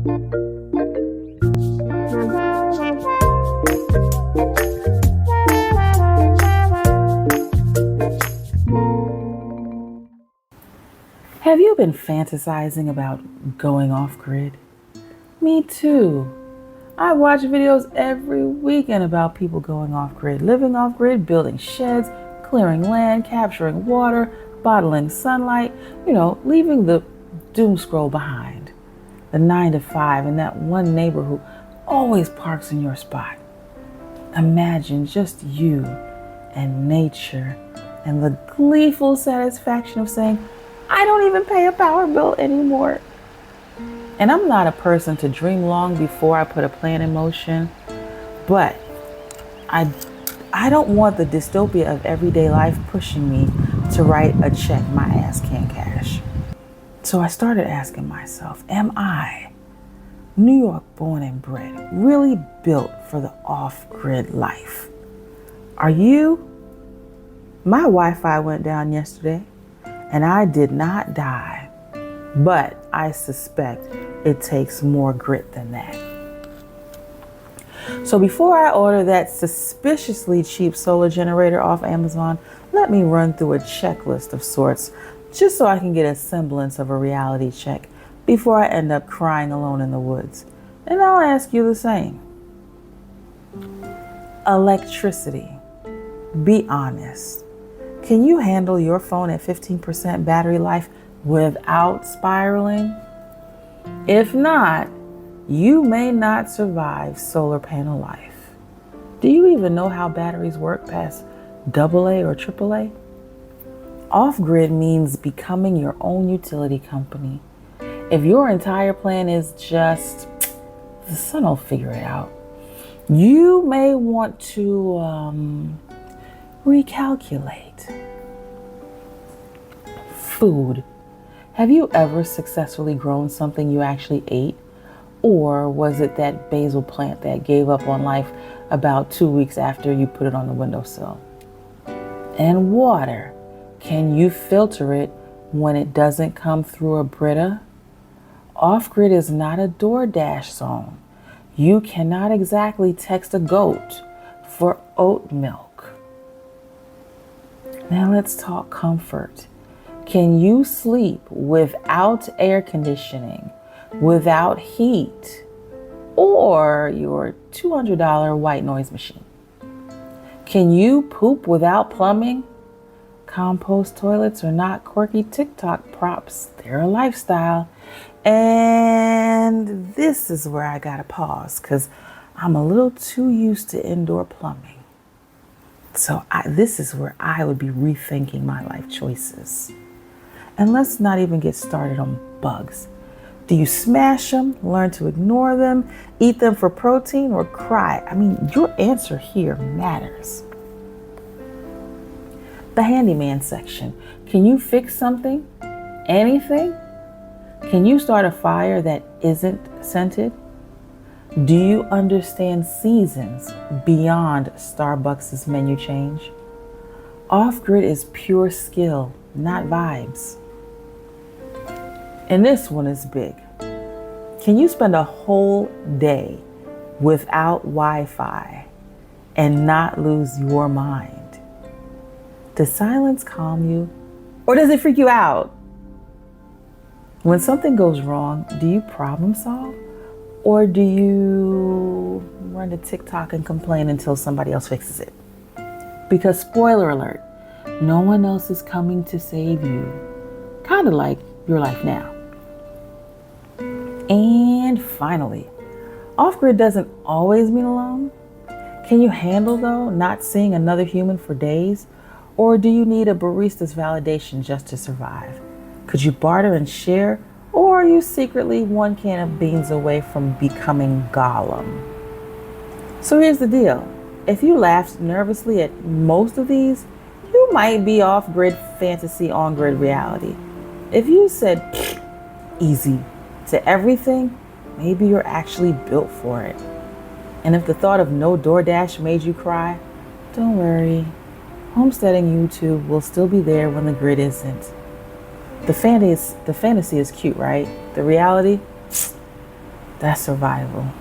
Have you been fantasizing about going off grid? Me too. I watch videos every weekend about people going off grid, living off grid, building sheds, clearing land, capturing water, bottling sunlight, leaving the doom scroll behind. The 9 to 5 and that one neighbor who always parks in your spot. Imagine just you and nature and the gleeful satisfaction of saying, I don't even pay a power bill anymore. And I'm not a person to dream long before I put a plan in motion, but I don't want the dystopia of everyday life pushing me to write a check my ass can't cash. So I started asking myself, am I, New York born and bred, really built for the off-grid life? Are you? My Wi-Fi went down yesterday and I did not die, but I suspect it takes more grit than that. So before I order that suspiciously cheap solar generator off Amazon, let me run through a checklist of sorts, just so I can get a semblance of a reality check before I end up crying alone in the woods. And I'll ask you the same. Electricity. Be honest. Can you handle your phone at 15% battery life without spiraling? If not, you may not survive solar panel life. Do you even know how batteries work past AA or AAA? Off-grid means becoming your own utility company. If your entire plan is just, the sun will figure it out, you may want to recalculate. Food. Have you ever successfully grown something you actually ate? Or was it that basil plant that gave up on life about 2 weeks after you put it on the windowsill? And water. Can you filter it when it doesn't come through a Brita? Off-grid is not a DoorDash zone. You cannot exactly text a goat for oat milk. Now let's talk comfort. Can you sleep without air conditioning, without heat, or your $200 white noise machine? Can you poop without plumbing? Compost toilets are not quirky TikTok props. They're a lifestyle. And this is where I gotta pause because I'm a little too used to indoor plumbing. So this is where I would be rethinking my life choices. And let's not even get started on bugs. Do you smash them, learn to ignore them, eat them for protein, or cry? I mean, your answer here matters. The handyman section. Can you fix something? Anything? Can you start a fire that isn't scented? Do you understand seasons beyond Starbucks' menu change? Off-grid is pure skill, not vibes. And this one is big. Can you spend a whole day without Wi-Fi and not lose your mind? Does silence calm you, or does it freak you out? When something goes wrong, do you problem solve, or do you run to TikTok and complain until somebody else fixes it? Because spoiler alert, no one else is coming to save you. Kind of like your life now. And finally, off-grid doesn't always mean alone. Can you handle, though, not seeing another human for days? Or do you need a barista's validation just to survive? Could you barter and share? Or are you secretly one can of beans away from becoming Gollum? So here's the deal. If you laughed nervously at most of these, you might be off-grid fantasy, on-grid reality. If you said easy to everything, maybe you're actually built for it. And if the thought of no DoorDash made you cry, don't worry. Homesteading YouTube will still be there when the grid isn't. The fantasy is cute, right? The reality, That's survival.